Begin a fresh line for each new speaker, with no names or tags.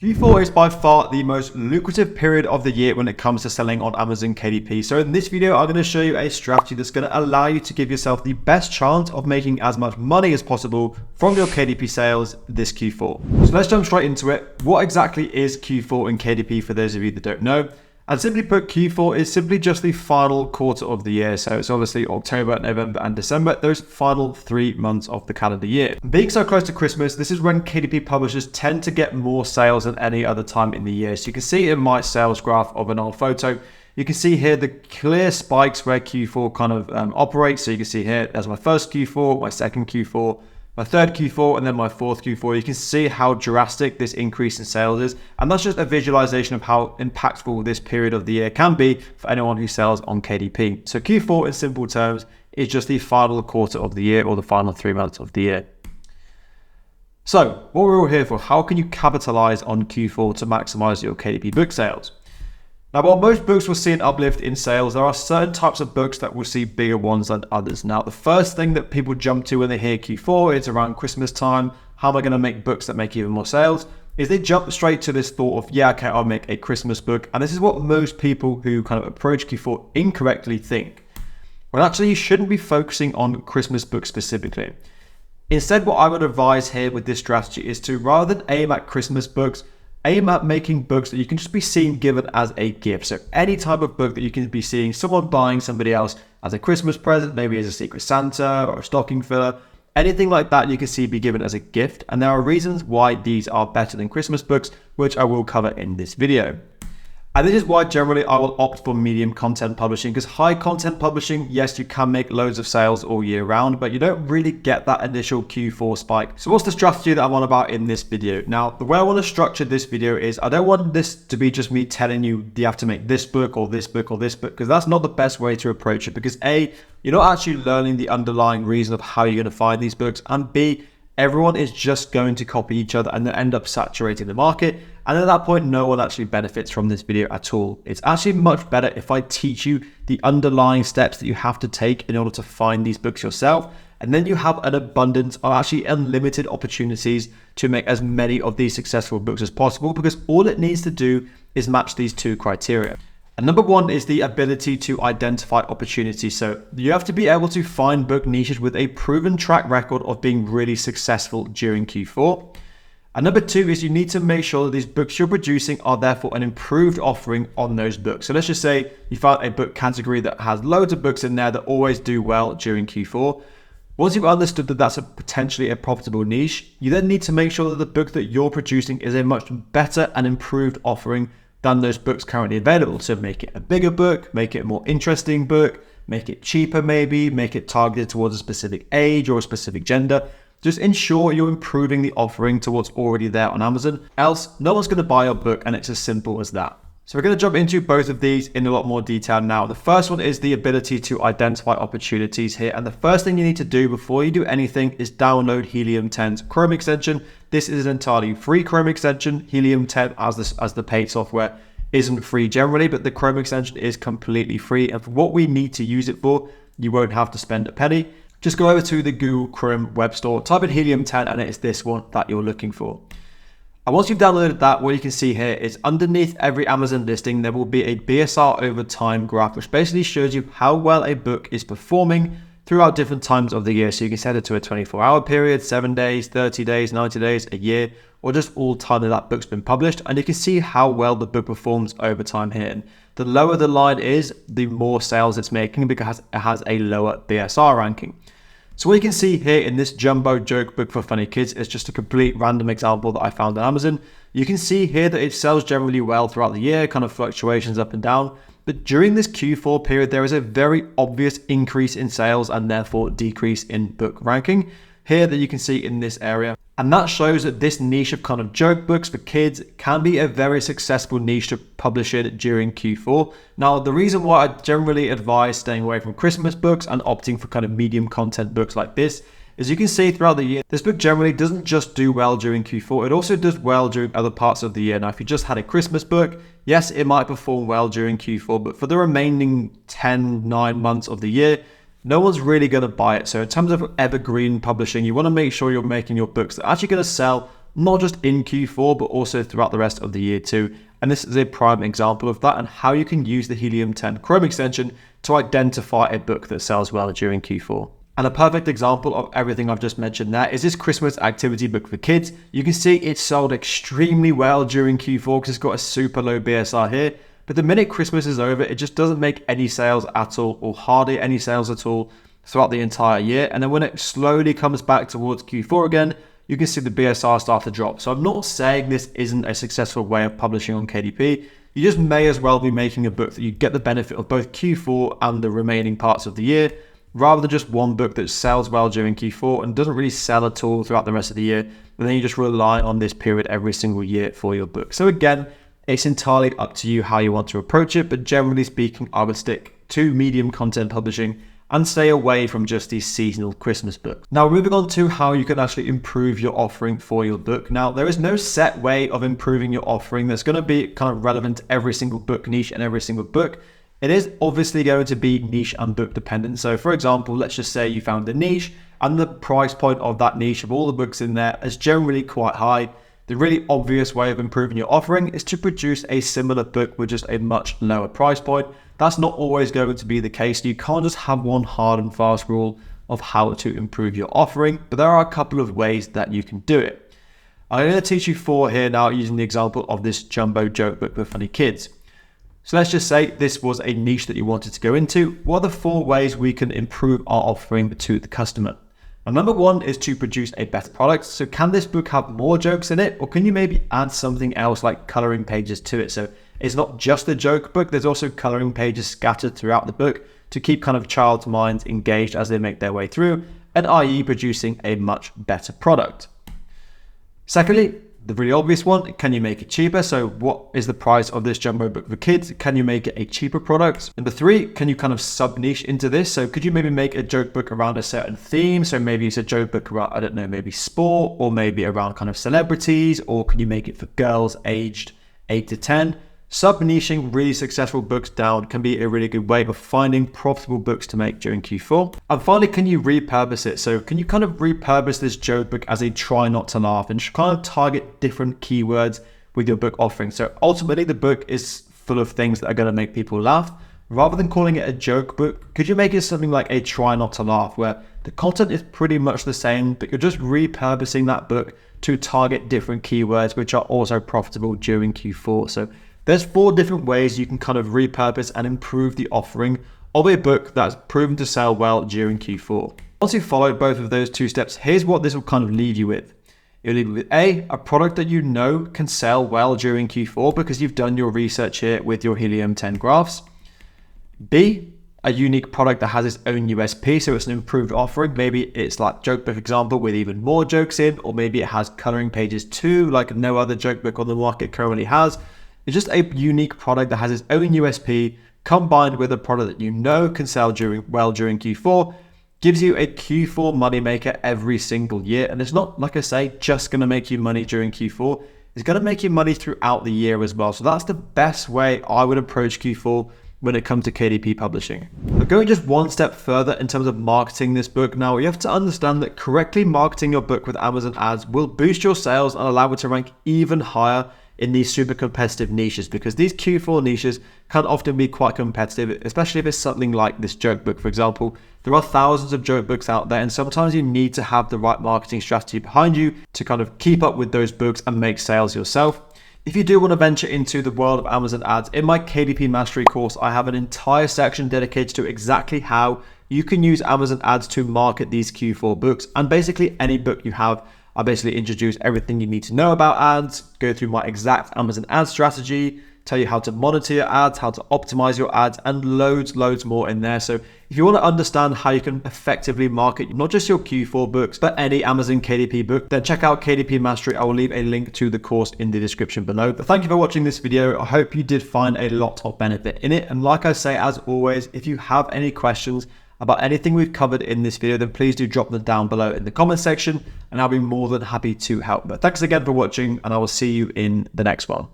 Q4 is by far the most lucrative period of the year when it comes to selling on Amazon KDP. So in this video, I'm going to show you a strategy that's going to allow you to give yourself the best chance of making as much money as possible from your KDP sales this Q4. So let's jump straight into it. What exactly is Q4 in KDP for those of you that don't know? And simply put, Q4 is simply just the final quarter of the year. So it's obviously October, November, and December, those final 3 months of the calendar year. Being so close to Christmas, this is when KDP publishers tend to get more sales than any other time in the year. So you can see in my sales graph of an old photo, you can see here the clear spikes where Q4 kind of operates. So you can see here, there's my first Q4, my second Q4, my third Q4, and then my fourth Q4. You can see how drastic this increase in sales is. And that's just a visualization of how impactful this period of the year can be for anyone who sells on KDP. So Q4 in simple terms is just the final quarter of the year or the final 3 months of the year. So what we're all here for, how can you capitalize on Q4 to maximize your KDP book sales? Now, while most books will see an uplift in sales, there are certain types of books that will see bigger ones than others. Now, the first thing that people jump to when they hear Q4 is around Christmas time. How am I going to make books that make even more sales? Is they jump straight to this thought of, yeah, okay, I'll make a Christmas book. And this is what most people who kind of approach Q4 incorrectly think. Well, actually, you shouldn't be focusing on Christmas books specifically. Instead, what I would advise here with this strategy is to, rather than aim at Christmas books, aim at making books that you can just be seeing given as a gift. So any type of book that you can be seeing someone buying somebody else as a Christmas present, maybe as a Secret Santa or a stocking filler, anything like that you can see be given as a gift. And there are reasons why these are better than Christmas books, which I will cover in this video. And this is why generally I will opt for medium content publishing, because high content publishing, yes, you can make loads of sales all year round, but you don't really get that initial Q4 spike. So what's the strategy that I'm on about in this video? Now, the way I want to structure this video is I don't want this to be just me telling you you have to make this book or this book or this book, because that's not the best way to approach it. Because A, you're not actually learning the underlying reason of how you're going to find these books, and B, everyone is just going to copy each other and then end up saturating the market. And at that point, no one actually benefits from this video at all. It's actually much better if I teach you the underlying steps that you have to take in order to find these books yourself. And then you have an abundance or actually unlimited opportunities to make as many of these successful books as possible, because all it needs to do is match these two criteria. And number one is the ability to identify opportunities. So you have to be able to find book niches with a proven track record of being really successful during Q4. And number two is you need to make sure that these books you're producing are therefore an improved offering on those books. So let's just say you found a book category that has loads of books in there that always do well during Q4. Once you've understood that that's potentially a profitable niche, you then need to make sure that the book that you're producing is a much better and improved offering than those books currently available. So make it a bigger book, make it a more interesting book, make it cheaper maybe, make it targeted towards a specific age or a specific gender. Just ensure you're improving the offering to what's already there on Amazon, else no one's going to buy your book, and it's as simple as that. So we're going to jump into both of these in a lot more detail now. The first one is the ability to identify opportunities here. And the first thing you need to do before you do anything is download Helium 10's Chrome extension. This is an entirely free Chrome extension. Helium 10 as the paid software isn't free generally, but the Chrome extension is completely free. And for what we need to use it for, you won't have to spend a penny. Just go over to the Google Chrome web store, type in Helium 10, and it's this one that you're looking for. And once you've downloaded that, what you can see here is underneath every Amazon listing, there will be a BSR over time graph, which basically shows you how well a book is performing throughout different times of the year. So you can set it to a 24-hour period, 7 days, 30 days, 90 days, a year, or just all time that book's been published. And you can see how well the book performs over time here. And the lower the line is, the more sales it's making because it has a lower BSR ranking. So what you can see here in this jumbo joke book for funny kids is just a complete random example that I found on Amazon. You can see here that it sells generally well throughout the year, kind of fluctuations up and down. But during this Q4 period, there is a very obvious increase in sales and therefore decrease in book ranking here that you can see in this area. And that shows that this niche of kind of joke books for kids can be a very successful niche to publish it during Q4. Now, the reason why I generally advise staying away from Christmas books and opting for kind of medium content books like this is you can see throughout the year, this book generally doesn't just do well during Q4, it also does well during other parts of the year. Now, if you just had a Christmas book, yes, it might perform well during Q4, but for the remaining 9 months of the year, no one's really going to buy it. So in terms of evergreen publishing, you want to make sure you're making your books that are actually going to sell not just in Q4, but also throughout the rest of the year too. And this is a prime example of that and how you can use the Helium 10 Chrome extension to identify a book that sells well during Q4. And a perfect example of everything I've just mentioned there is this Christmas activity book for kids. You can see it sold extremely well during Q4 because it's got a super low BSR here. But the minute Christmas is over, it just doesn't make any sales at all, or hardly any sales at all throughout the entire year. And then when it slowly comes back towards Q4 again, you can see the BSR start to drop. So I'm not saying this isn't a successful way of publishing on KDP. You just may as well be making a book that you get the benefit of both Q4 and the remaining parts of the year, rather than just one book that sells well during Q4 and doesn't really sell at all throughout the rest of the year, and then you just rely on this period every single year for your book. So again, it's entirely up to you how you want to approach it, but generally speaking, I would stick to medium content publishing and stay away from just these seasonal Christmas books. Now, moving on to how you can actually improve your offering for your book. Now, there is no set way of improving your offering that's going to be kind of relevant to every single book niche and every single book. It is obviously going to be niche and book dependent. So for example, let's just say you found a niche and the price point of that niche of all the books in there is generally quite high. The really obvious way of improving your offering is to produce a similar book with just a much lower price point. That's not always going to be the case. You can't just have one hard and fast rule of how to improve your offering, but there are a couple of ways that you can do it. I'm going to teach you 4 here now using the example of this jumbo joke book for funny kids. So let's just say this was a niche that you wanted to go into. What are the 4 ways we can improve our offering to the customer? Now, number 1 is to produce a better product. So can this book have more jokes in it? Or can you maybe add something else like coloring pages to it? So it's not just a joke book, there's also coloring pages scattered throughout the book to keep kind of child's minds engaged as they make their way through, and i.e. producing a much better product. Secondly, the really obvious one, can you make it cheaper? So what is the price of this jumbo book for kids? Can you make it a cheaper product? Number 3, can you kind of sub niche into this? So could you maybe make a joke book around a certain theme? So maybe it's a joke book around, I don't know, maybe sport, or maybe around kind of celebrities, or can you make it for girls aged 8 to 10? Sub-niching really successful books down can be a really good way of finding profitable books to make during Q4. And finally, can you repurpose it? So can you kind of repurpose this joke book as a try not to laugh and kind of target different keywords with your book offering? So ultimately the book is full of things that are going to make people laugh. Rather than calling it a joke book, could you make it something like a try not to laugh, where the content is pretty much the same, but you're just repurposing that book to target different keywords, which are also profitable during Q4. So there's 4 different ways you can kind of repurpose and improve the offering of a book that's proven to sell well during Q4. Once you've followed both of those 2 steps, here's what this will kind of leave you with. It'll leave you with a product that you know can sell well during Q4 because you've done your research here with your Helium 10 graphs. B, a unique product that has its own USP, so it's an improved offering. Maybe it's like joke book example with even more jokes in, or maybe it has coloring pages too, like no other joke book on the market currently has. It's just a unique product that has its own USP combined with a product that you know can sell during Q4, gives you a Q4 moneymaker every single year. And it's not, like I say, just going to make you money during Q4. It's going to make you money throughout the year as well. So that's the best way I would approach Q4 when it comes to KDP publishing. But going just one step further in terms of marketing this book, now you have to understand that correctly marketing your book with Amazon ads will boost your sales and allow it to rank even higher in these super competitive niches, because these Q4 niches can often be quite competitive, especially if it's something like this joke book, for example. There are thousands of joke books out there, and sometimes you need to have the right marketing strategy behind you to kind of keep up with those books and make sales yourself. If you do want to venture into the world of Amazon ads, in my KDP Mastery course, I have an entire section dedicated to exactly how you can use Amazon ads to market these Q4 books, and basically any book you have. I basically introduce everything you need to know about ads, go through my exact Amazon ad strategy, tell you how to monitor your ads, how to optimize your ads, and loads more in there. So if you want to understand how you can effectively market not just your Q4 books, but any Amazon KDP book, then check out KDP Mastery. I will leave a link to the course in the description below. But thank you for watching this video. I hope you did find a lot of benefit in it. And like I say, as always, if you have any questions about anything we've covered in this video, then please do drop them down below in the comment section, and I'll be more than happy to help. But thanks again for watching, and I will see you in the next one.